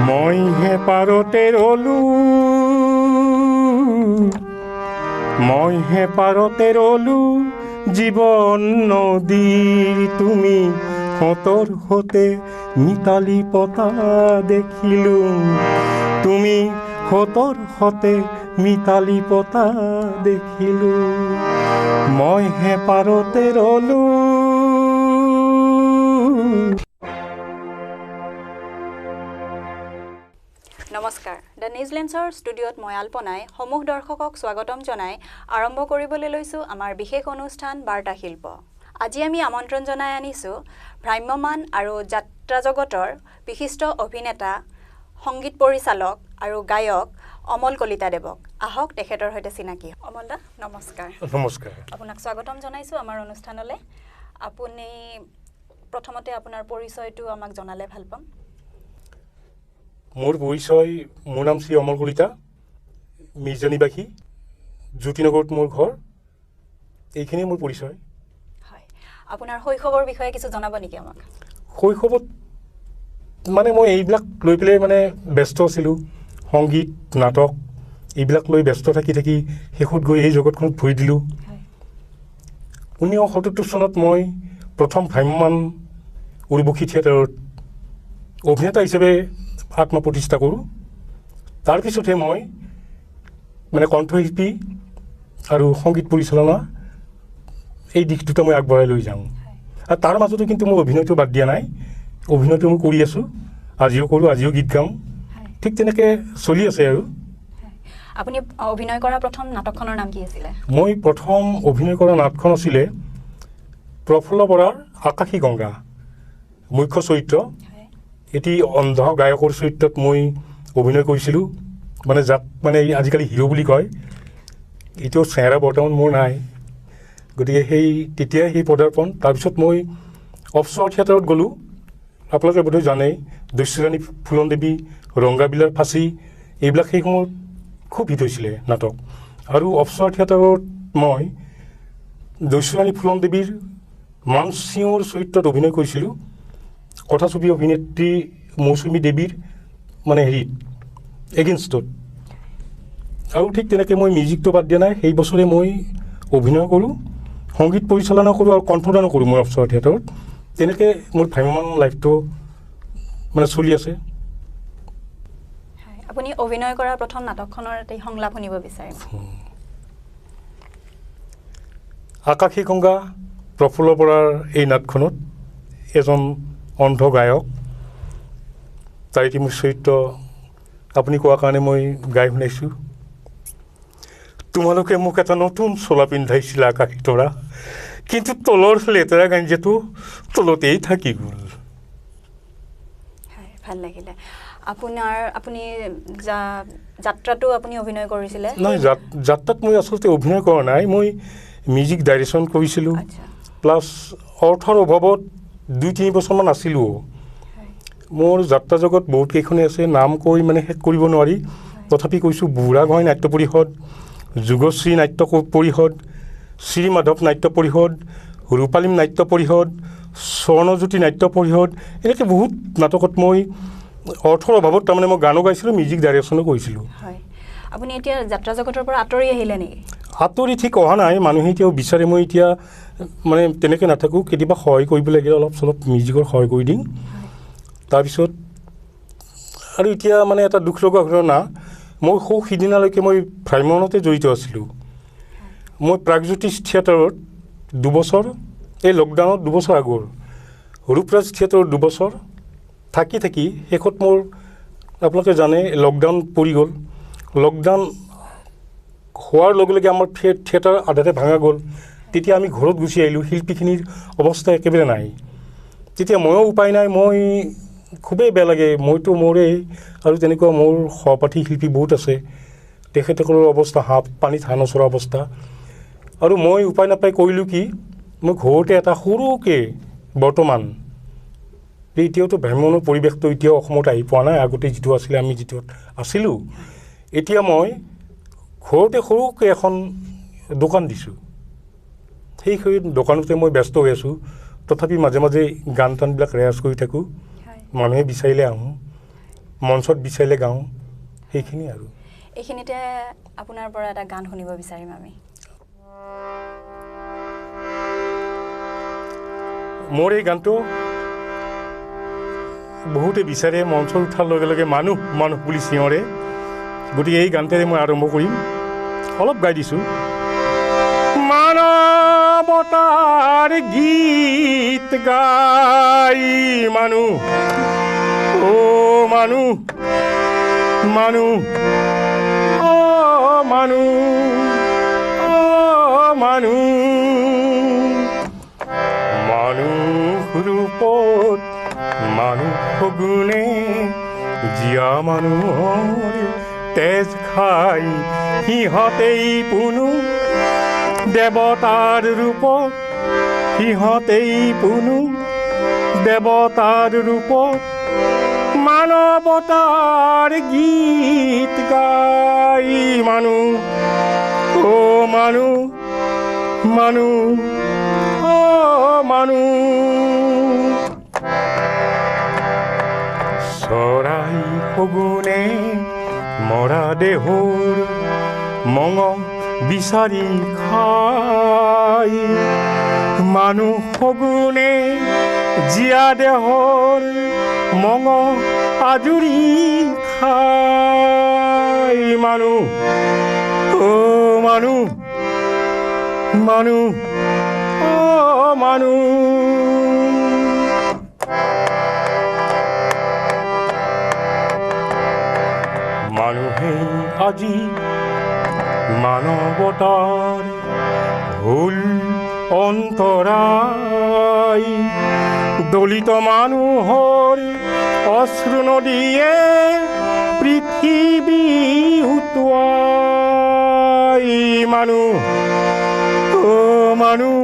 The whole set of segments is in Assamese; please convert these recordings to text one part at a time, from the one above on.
মই হে পাৰতে ৰলো জীৱন নদীৰ তুমি হতৰ হতে মিতালি পতা দেখিলো তুমি হতৰ হতে মিতালি পতা দেখিলো মই হে পাৰতে ৰলো। নমস্কাৰ দ্য নিউজিলেণ্ডছৰ ষ্টুডিঅ'ত মই আল্পনাই সমূহ দৰ্শকক স্বাগতম জনাই আৰম্ভ কৰিবলৈ লৈছোঁ আমাৰ বিশেষ অনুষ্ঠান বাৰ্তা শিল্প। আজি আমি আমন্ত্ৰণ জনাই আনিছোঁ ভ্ৰাম্যমান আৰু যাত্ৰা জগতৰ বিশিষ্ট অভিনেতা সংগীত পৰিচালক আৰু গায়ক অমল কলিতা দেৱক। আহক তেখেতৰ সৈতে চিনাকি। অমল দা নমস্কাৰ। নমস্কাৰ। আপোনাক স্বাগতম জনাইছোঁ আমাৰ অনুষ্ঠানলৈ। আপুনি প্ৰথমতে আপোনাৰ পৰিচয়টো আমাক জনালে ভাল পাম। মোৰ পৰিচয়, মোৰ নাম শ্ৰী অমল কলিতা, মিৰ্জানীবাসী, জ্যোতিনগৰত মোৰ ঘৰ। এইখিনি মোৰ পৰিচয়। হয়, আপোনাৰ শৈশৱৰ বিষয়ে কিছু জনাব নেকি আমাক? শৈশৱত মানে মই এইবিলাক লৈ পেলাই মানে ব্যস্ত আছিলোঁ, সংগীত নাটক এইবিলাক লৈ ব্যস্ত থাকি শেষত গৈ এই জগতখনত ভৰি দিলোঁ। 1977 চনত মই প্ৰথম ভ্ৰাম্যমান উৰ্বশী থিয়েটাৰত অভিনেতা হিচাপে আত্মপ্ৰতিষ্ঠা কৰোঁ। তাৰপিছতহে মই মানে কণ্ঠশিল্পী আৰু সংগীত পৰিচালনা এই দিশ দুটা মই আগবঢ়াই লৈ যাওঁ। আৰু তাৰ মাজতে কিন্তু মই অভিনয়টো বাদ দিয়া নাই। অভিনয়টো মই কৰি আছোঁ, আজিও কৰোঁ, আজিও গীত গাওঁ, ঠিক তেনেকৈ চলি আছে আৰু। আপুনি অভিনয় কৰা প্ৰথম নাটকখনৰ নাম কি আছিলে? মই প্ৰথম অভিনয় কৰা নাটকখন আছিলে প্ৰফুল্ল বৰাৰ আকাশী গংগা, মুখ্য চৰিত্ৰ। এটি অন্ধ গায়কৰ চৰিত্ৰত মই অভিনয় কৰিছিলোঁ, মানে যাক মানে আজিকালি হিৰো বুলি কয়। এইটো চেহেৰা বৰ্তমান মোৰ নাই, গতিকে তেতিয়াই সেই পদাৰ্পণ। তাৰপিছত মই অফশ্বৰ থিয়েটাৰত গ'লোঁ। আপোনালোকে বোধহয় জানেই, দস্যুৰাণী ফুলন দেৱী, ৰংগাবিলাৰ ফাঁচী এইবিলাক সেই সময়ত খুব হিট হৈছিলে নাটক। আৰু অফশ্বৰ থিয়েটাৰত মই দস্যুৰাণী ফুলন দেৱীৰ মানসিংৰ চৰিত্ৰত অভিনয় কৰিছিলোঁ, কথাছবি অভিনেত্ৰী মৌচুমী দেৱীৰ মানে এগেইনষ্টত। আৰু ঠিক তেনেকৈ মই মিউজিকটো বাদ দিয়া নাই। সেই বছৰে মই অভিনয় কৰোঁ, সংগীত পৰিচালনা কৰোঁ আৰু কণ্ঠদানো কৰোঁ মই অফশ্বৰ থিয়েটাৰত। তেনেকৈ মোৰ ভ্ৰাম্যমান লাইফটো মানে চলি আছে। আপুনি অভিনয় কৰা প্ৰথম নাটকখনৰ এটা সংলাপ শুনিব বিচাৰিম। আকাশী গংগা প্ৰফুল্ল বৰাৰ এই নাটখনত এজন অন্ধ গায়ক, তাৰ এটি মোৰ চৰিত্ৰ আপুনি কোৱাৰ কাৰণে মই গাই শুনাইছোঁ। তোমালোকে মোক এটা নতুন চোলা পিন্ধাইছিলা আকাশী তৰা, কিন্তু তলৰ লেতেৰা গাঞ্জাটো তলতেই থাকি গ'ল। হয়, ভাল লাগিলে। আপুনি যাত্ৰাটো আপুনি অভিনয় কৰিছিলে? নহয়, যাত্ৰাত মই আচলতে অভিনয় কৰা নাই, মই মিউজিক ডাইৰেকশ্যন কৰিছিলোঁ। প্লাছ অৰ্থৰ অভাৱত 2-3 বছৰমান আছিলোঁ। মোৰ যাত্ৰা জগত বহুত কেইখনেই আছে, নাম কৈ মানে শেষ কৰিব নোৱাৰি। তথাপি কৈছোঁ, বুঢ়াগোহাঁই নাট্য পৰিষদ, যুগশ্ৰী নাট্য পৰিষদ, শ্ৰী মাধৱ নাট্য পৰিষদ, ৰূপালীম নাট্য পৰিষদ, স্বৰ্ণজ্যোতি নাট্য পৰিষদ, এনেকৈ বহুত নাটকত মই অৰ্থৰ অভাৱত তাৰমানে মই গানো গাইছিলোঁ, মিউজিক ডাইৰেকশ্যনো কৰিছিলোঁ। হয়, আপুনি এতিয়া যাত্ৰা জগতৰ পৰা আঁতৰি আহিলে নেকি? আঁতৰি ঠিক অহা নাই, মানুহে এতিয়াও বিচাৰে মই এতিয়া মানে তেনেকৈ নাথাকোঁ। কেতিয়াবা সহায় কৰিব লাগিলে অলপ চলপ মিউজিকৰ সহায় কৰি দিম। তাৰপিছত আৰু এতিয়া মানে এটা দুখ লগা ঘটনা, মই সিদিনালৈকে মই ভ্ৰাম্যমানতে জড়িত আছিলোঁ। মই প্ৰাগজ্যোতিষ থিয়েটাৰত 2 বছৰ, এই লকডাউনত 2 বছৰ আগৰ ৰূপৰাজ থিয়েটাৰত 2 বছৰ থাকি শেষত মোৰ আপোনালোকে জানে লকডাউন পৰি গ'ল। লকডাউন হোৱাৰ লগে লগে আমাৰ থিয়েটাৰ আধাতে ভাঙা গ'ল। তেতিয়া আমি ঘৰত গুচি আহিলোঁ, শিল্পীখিনিৰ অৱস্থা একেবাৰে নাই। তেতিয়া ময়ো উপায় নাই, মই খুবেই বেয়া লাগে, মইতো মোৰেই আৰু তেনেকুৱা মোৰ সহপাঠী শিল্পী বহুত আছে, তেখেতসকলৰ অৱস্থা পানীত হাঁহ নচৰা অৱস্থা। আৰু মই উপায় নাপাই কৰিলোঁ কি, মই ঘৰতে এটা সৰুকৈ বৰ্তমান এতিয়াওতো ভ্ৰাম্যমানৰ পৰিৱেশটো এতিয়াও অসমত আহি পোৱা নাই, আগতে যিটো আছিলে আমি যিটো আছিলোঁ। এতিয়া মই ঘৰতে সৰুকৈ এখন দোকান দিছোঁ। সেই দোকানতে মই ব্যস্ত হৈ আছোঁ। তথাপি মাজে মাজে গান টানবিলাক ৰেয়াজ কৰি থাকোঁ, মানুহে বিচাৰিলে আহোঁ। মঞ্চত বিচাৰিলে গাওঁ সেইখিনি আৰু এইখিনিতে আপোনাৰ পৰা এটা গান শুনিব বিচাৰিম আমি মোৰ এই গানটো বহুতে বিচাৰে মঞ্চত উঠাৰ লগে লগে মানুহ মানুহ বুলি চিঞৰে গতিকে এই গানটোৰে মই আৰম্ভ কৰিম অলপ গাই দিছোঁ মানৱতাৰ গীত গাই মানুহ মানুহ মানুহ মানুহ মানুহ মানুহ ৰূপত মানুহ গুণে জীয়া মানুহৰ তেজ খাই সিহঁতেই পুনু দেৱতাৰ ৰূপত সিহঁতেই পুনু দেৱতাৰ ৰূপত মানৱতাৰ গীত গাই মানুহ মানুহ মানুহ মানুহ চৰাই শগুনে মৰা দেহৰ মঙ বিচাৰি খাই মানুহ শগুনে জীয়া দেহৰ মঙ আজুৰি খাই মানুহ মানুহ মানুহ মানুহ মানুহেই আজি মানৱতাৰ ভুল অন্তৰাই দলিত মানুহৰ অশ্ৰু নদীয়ে পৃথিৱী উটুৱাই মানুহ মানুহ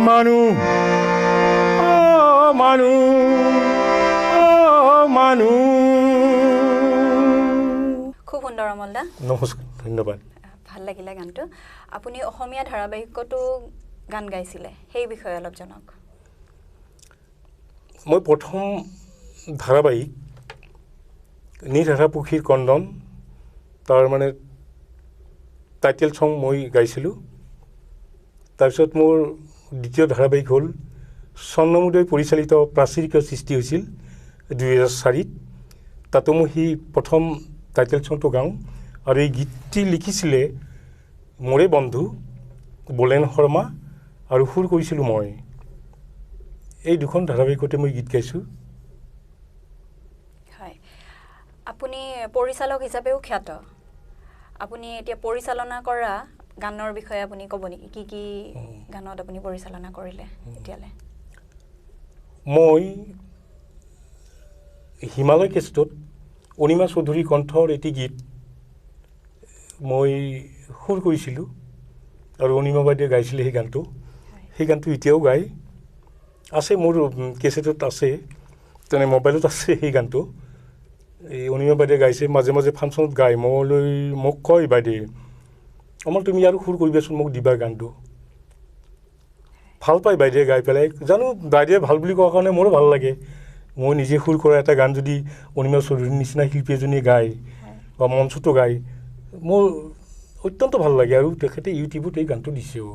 মানুহ মানুহ মানুহ খুব সুন্দৰ অমল দা নমস্কাৰ ধন্যবাদ ভাল লাগিলে গানটো আপুনি অসমীয়া ধাৰাবাহিকতো গান গাইছিলে সেই বিষয়ে অলপ জনাওক মই প্ৰথম ধাৰাবাহিক নিধাৰাপুখীৰ কন্দন তাৰ মানে টাইটেল ছং মই গাইছিলোঁ তাৰপিছত মোৰ দ্বিতীয় ধাৰাবাহিক হ'ল স্বৰ্ণমুদৈ পৰিচালিত প্ৰাচীৰিকৰ সৃষ্টি হৈছিল 2004 তাতো মই সেই প্ৰথম টাইটেল ছংটো গাওঁ আৰু এই গীতটি লিখিছিলে মোৰে বন্ধু বলেন শৰ্মা আৰু সুৰ কৰিছিলোঁ মই এই দুখন ধাৰাবাহিকতে মই গীত গাইছোঁ হয় আপুনি পৰিচালক হিচাপেও খ্যাত আপুনি এতিয়া পৰিচালনা কৰা গানৰ বিষয়ে আপুনি ক'ব নেকি কি কি গানত আপুনি পৰিচালনা কৰিলে এতিয়ালে মই হিমালয় কেষ্টত অনিমা চৌধুৰী কণ্ঠৰ এটি গীত মই সুৰ কৰিছিলোঁ আৰু অনিমা বাইদেৱে গাইছিলে সেই গানটো এতিয়াও গায় আছে মোৰ কেছেটত আছে তেনে মোবাইলত আছে সেই গানটো এই অনিমা বাইদেৱে গাইছে মাজে মাজে ফাংচনত গায় মোক কয় বাইদেৱে অমল তুমি আৰু সুৰ কৰিবাচোন মোক দিবা গানটো ভাল পায় বাইদেৱে গাই পেলাই জানো বাইদেৱে ভাল বুলি কোৱাৰ কাৰণে মোৰো ভাল লাগে মই নিজে সুৰ কৰা এটা গান যদি অনিমা চৌধুৰীৰ নিচিনা শিল্পী এজনীয়ে গায় বা মঞ্চতো গায় মোৰ অত্যন্ত ভাল লাগে আৰু তেখেতে ইউটিউবত এই গানটো দিছেও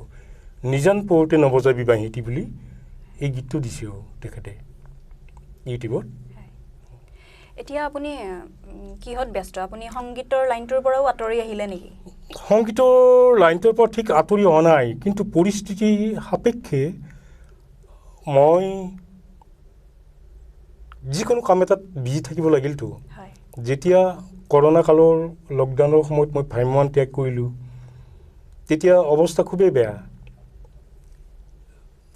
নিজান পৰতে নবজাবি বাঁহীটি বুলি এই গীতটো দিছেও তেখেতে ইউটিউবত এতিয়া আপুনি কিহত ব্যস্ত আপুনি সংগীতৰ লাইনটোৰ পৰাও আঁতৰি আহিলে নেকি সংগীতৰ লাইনটোৰ পৰা ঠিক আঁতৰি অহা নাই কিন্তু পৰিস্থিতি সাপেক্ষে মই যিকোনো কাম এটাত বিজি থাকিব লাগিলতো যেতিয়া কৰোনা কালৰ লকডাউনৰ সময়ত মই ভ্ৰাম্যমান ত্যাগ কৰিলোঁ তেতিয়া অৱস্থা খুবেই বেয়া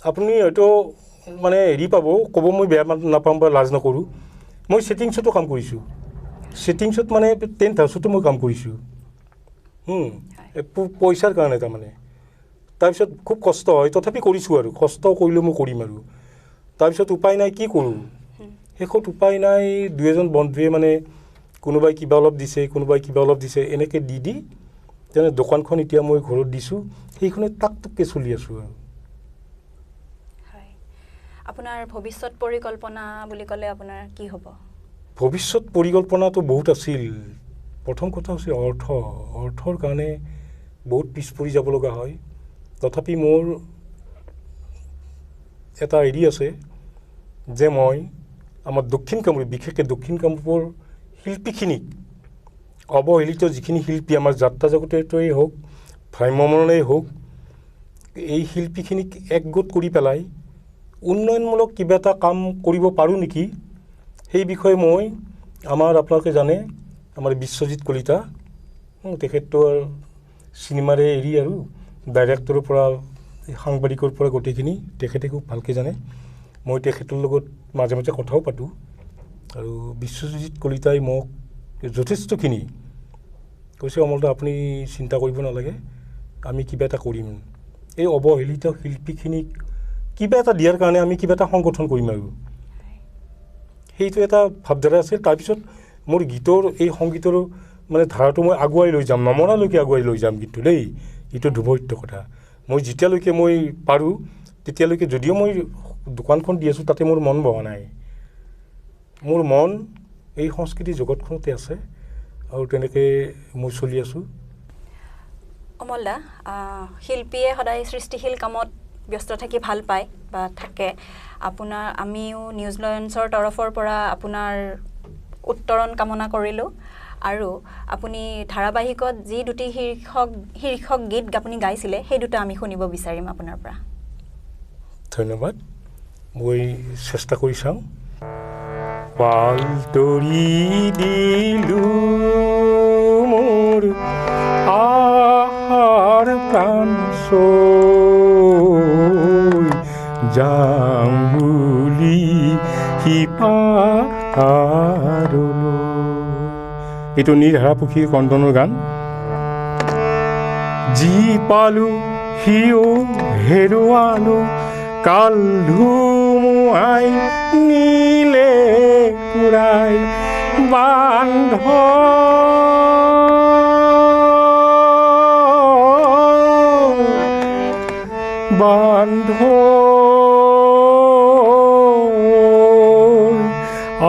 আপুনি হয়তো মানে হেৰি পাব ক'ব মই বেয়া নাপাম বা লাজ নকৰোঁ মই ছেটিংছতো কাম কৰিছোঁ ছেটিংছত মানে টেণ্ট হাউচতো মই কাম কৰিছোঁ পইচাৰ কাৰণে তাৰমানে তাৰপিছত খুব কষ্ট হয় তথাপি কৰিছোঁ আৰু কষ্ট কৰিলেও মই কৰিম আৰু তাৰপিছত উপায় নাই কি কৰোঁ শেষত উপায় নাই দুই এজন বন্ধুৱে মানে কোনোবাই কিবা অলপ দিছে এনেকৈ দি তেনে দোকানখন এতিয়া মই ঘৰত দিছোঁ সেইখনে টাকটুককৈ চলি আছোঁ আৰু আপোনাৰ ভৱিষ্যত পৰিকল্পনা বুলি ক'লে আপোনাৰ কি হ'ব ভৱিষ্যত পৰিকল্পনাটো বহুত আছিল। প্ৰথম কথা হৈছে অৰ্থৰ কাৰণে বহুত পিছ পৰি যাব লগা হয়। তথাপি মোৰ এটা হেৰি আছে যে মই আমাৰ দক্ষিণ কামৰূপ, বিশেষকৈ দক্ষিণ কামৰূপৰ শিল্পীখিনিক, অৱহেলিত যিখিনি শিল্পী আমাৰ যাত্ৰা জগততেই হওক, ভ্ৰাম্যমাণেই হওক, এই শিল্পীখিনিক একগোট কৰি পেলাই উন্নয়নমূলক কিবা এটা কাম কৰিব পাৰোঁ নেকি, সেই বিষয়ে মই আপোনালোকে জানে আমাৰ বিশ্বজিৎ কলিতা, তেখেতটো চিনেমাৰে এৰি আৰু ডাইৰেক্টৰৰ পৰা সাংবাদিকৰ পৰা গোটেইখিনি তেখেতে খুব ভালকৈ জানে। মই তেখেতৰ লগত মাজে মাজে কথাও পাতোঁ আৰু বিশ্বজিৎ কলিতাই মোক যথেষ্টখিনি কৈছে, অমলদা আপুনি চিন্তা কৰিব নালাগে, আমি কিবা এটা কৰিম। এই অৱহেলিত শিল্পীখিনিক কিবা এটা দিয়াৰ কাৰণে আমি কিবা এটা সংগঠন কৰিম আৰু সেইটো এটা ভাৱধাৰা আছিল। তাৰপিছত মোৰ গীতৰ এই সংগীতৰ মানে ধাৰাটো মই আগুৱাই লৈ যাম, নমৰালৈকে আগুৱাই লৈ যাম। কিন্তু দেই, এইটো ধ্ৰুৱসত্য কথা। মই যেতিয়ালৈকে মই পাৰোঁ তেতিয়ালৈকে, যদিও মই দোকানখন দি আছোঁ, তাতে মোৰ মন বহা নাই। মোৰ মন এই সংস্কৃতি জগতখনতে আছে আৰু তেনেকৈ মই চলি আছোঁ। অমলদা, শিল্পীয়ে সদায় সৃষ্টিশীল কামত ব্যস্ত থাকি ভাল পায় বা থাকে। আমিও নিউজিলেণ্ডছৰ তৰফৰ পৰা আপোনাৰ উত্তৰণ কামনা কৰিলোঁ। আৰু আপুনি ধাৰাবাহিকত যি দুটি শীৰ্ষক গীত আপুনি গাইছিলে, সেই দুটা আমি শুনিব বিচাৰিম আপোনাৰ পৰা। ধন্যবাদ, মই চেষ্টা কৰি চাওঁ। পাল তৰি দিলোঁ মোৰ আহাৰ প্ৰাণ চৈ, যাম বুলি সিপাৰলৈ। এইটো নীৰধাৰাপুখীৰ কন্দনৰ গান। যি পালোঁ সিও হেৰুৱালোঁ, কাল ধুমুহাই নিলে কুৰাই, বান্ধ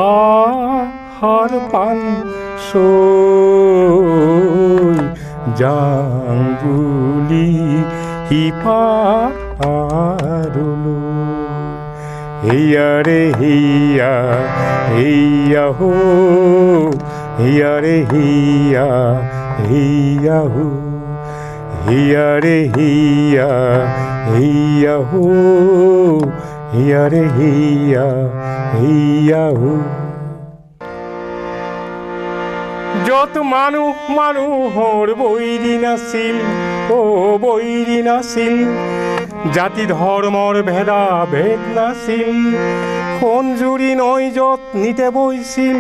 আহাৰ পান চৈ, যাম বুলি সিপাৰলৈ। হেয়াৰে হেয়া হেয়া হো, হেয়াৰে হেয়া হেয়া হো, হেয়াৰে হেয়া হেয়া হো, হেয়াৰে হেয়া হেয়া হো। য'ত মানুহৰ বৈৰী নাছিল, বৈৰী নাছিল, জাতি ধৰ্মৰ ভেদা ভেদ নাছিল, সোণজুৰি নৈ য'ত নিতে বৈছিল,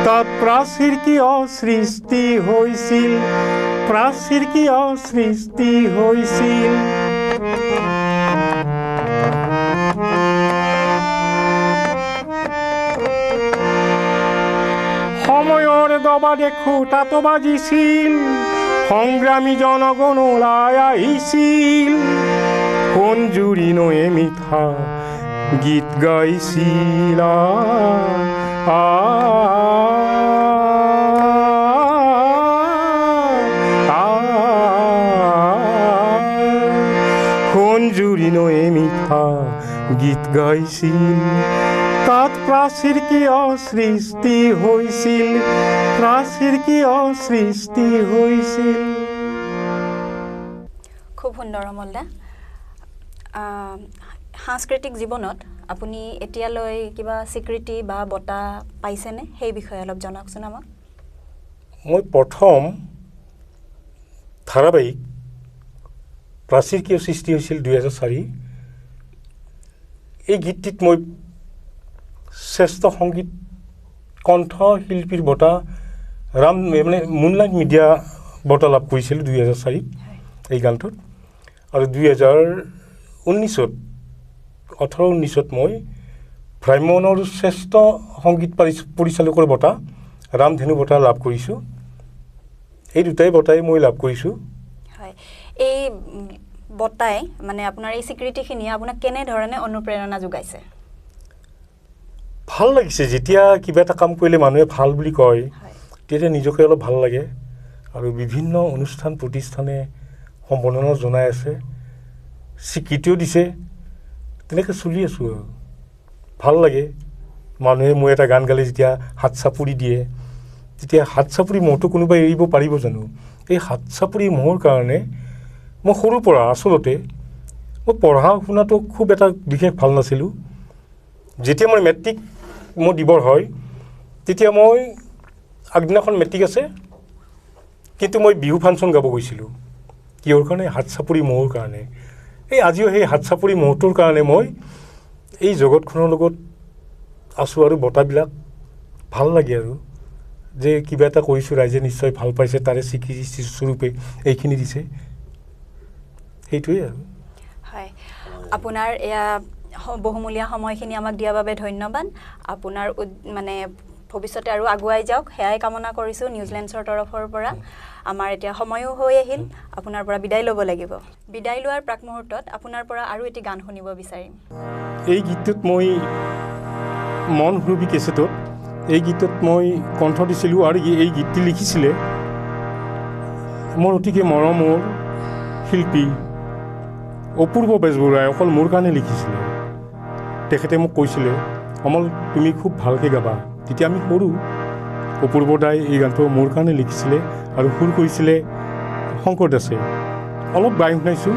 তাত প্ৰাচীৰ কিয় সৃষ্টি হৈছিল, প্ৰাচীৰ কিয় সৃষ্টি হৈছিল। সময়ৰ দবা দেখোঁ তাতো বাজিছিল, সংগ্ৰামী জনগণ ওলাই আহিছিল, সোণজুৰি নৈয়ে মিঠা গীত গাইছিল। সোণজুৰি নৈয়ে মিঠা গীত গাইছিল, তাত প্ৰাচীৰ কিয় সৃষ্টি হৈছিল, প্ৰাচীৰ কিয় সৃষ্টি হৈছিল। খুব সুন্দৰ অমলদা। সাংস্কৃতিক জীৱনত আপুনি এতিয়ালৈ কিবা স্বীকৃতি বা বঁটা পাইছেনে, সেই বিষয়ে অলপ জনাওকচোন আমাক। মই প্ৰথম ধাৰাবাহিক প্ৰাচীৰ কিয় সৃষ্টি হৈছিল 2004, এই গীতটিত মই শ্ৰেষ্ঠ সংগীত কণ্ঠশিল্পীৰ বঁটা মানে মুনলাইট মিডিয়া বঁটা লাভ কৰিছিলোঁ 2004 এই গানটোত। আৰু 2019-ত মই ভ্ৰাম্যমাণৰ শ্ৰেষ্ঠ সংগীত পৰিচালকৰ বঁটা ৰামধেনু বঁটা লাভ কৰিছোঁ। এই দুটাই বঁটাই মই লাভ কৰিছোঁ। হয়, এই বঁটাই মানে আপোনাৰ এই স্বীকৃতিখিনিয়ে আপোনাক কেনেধৰণে অনুপ্ৰেৰণা যোগাইছে? ভাল লাগিছে যেতিয়া কিবা এটা কাম কৰিলে মানুহে ভাল বুলি কয় হয় তেতিয়া নিজকে অলপ ভাল লাগে আৰু বিভিন্ন অনুষ্ঠান প্ৰতিষ্ঠানে সম্বৰ্ধনা জনাই আছে স্বীকৃতিও দিছে তেনেকৈ চলি আছোঁ আৰু ভাল লাগে মানুহে মই এটা গান গালে যেতিয়া হাত চাপৰি দিয়ে তেতিয়া হাত চাপৰি মহটো কোনোবাই এৰিব পাৰিব জানো এই হাত চাপৰি মহৰ কাৰণে মই সৰুৰ পৰা আচলতে মই পঢ়া শুনাটো খুব এটা বিশেষ ভাল নাছিলোঁ যেতিয়া মই মেট্ৰিক মোৰ দিবৰ হয় তেতিয়া মই আগদিনাখন মেট্ৰিক আছে কিন্তু মই বিহু ফাংচন গাব গৈছিলোঁ কিহৰ কাৰণে হাত চাপৰি মহৰ কাৰণে এই আজিও সেই হাত চাপৰি মহটোৰ কাৰণে মই এই জগতখনৰ লগত আছোঁ আৰু বঁটাবিলাক ভাল লাগে আৰু যে কিবা এটা কৰিছোঁ ৰাইজে নিশ্চয় ভাল পাইছে তাৰে স্বীকৃতি স্বৰূপে এইখিনি দিছে সেইটোৱে আৰু হয় আপোনাৰ এয়া বহুমূলীয়া সময়খিনি আমাক দিয়াৰ বাবে ধন্যবাদ আপোনাৰ মানে ভৱিষ্যতে আৰু আগুৱাই যাওক সেয়াই কামনা কৰিছোঁ নিউজিলেণ্ডছৰ তৰফৰ পৰা আমাৰ এতিয়া সময়ো হৈ আহিল আপোনাৰ পৰা বিদায় ল'ব লাগিব বিদায় লোৱাৰ প্ৰাক মুহূৰ্তত আপোনাৰ পৰা আৰু এটি গান শুনিব বিচাৰিম এই গীতটোত মই মন সুৰভি কেছেটত এই গীতত মই কণ্ঠ দিছিলোঁ আৰু এই গীতটি লিখিছিলে মোৰ অতিকে মৰমৰ শিল্পী অপূৰ্ব বেজবৰুৱাই অকল মোৰ কাৰণে লিখিছিলে তেখেতে মোক কৈছিলে অমল তুমি খুব ভালকৈ গাবা তেতিয়া আমি সৰু অপূৰ্ব দাই এই গানটো মোৰ কাৰণে লিখিছিলে আৰু সুৰ কৰিছিলে শংকৰ দাসে অলপ গাই শুনাইছোঁ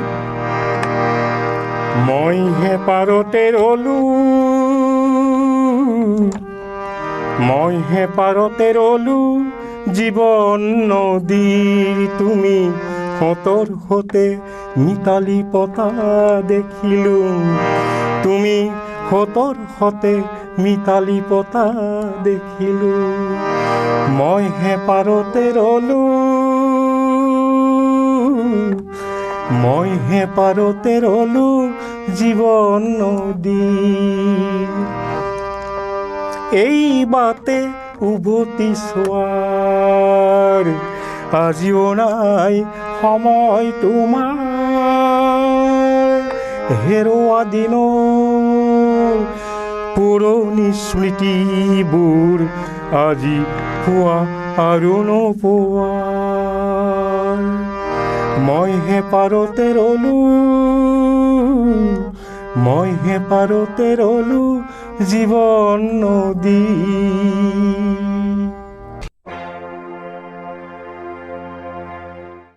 মই হে পাৰতে ৰ'লো মই হে পাৰতে ৰ'লো জীৱন নদীৰ তুমি হতৰ হতে মিতালী পতা দেখিলো তুমি হতৰ হতে মিতালী পতা দেখিলো মই হে পাৰতে ৰ'লো মই হে পাৰতে ৰ'লো জীৱন নদীৰ এই বাটে উভতি চোৱাৰ আজিও নাই সময় তোমাৰ হেৰুৱা দিনৰ পুৰণি স্মৃতিবোৰ আজি পোৱা আৰু নোপোৱা মই হে পাৰতে ৰ'লো মই হে পাৰতে ৰ'লো জীৱন নদী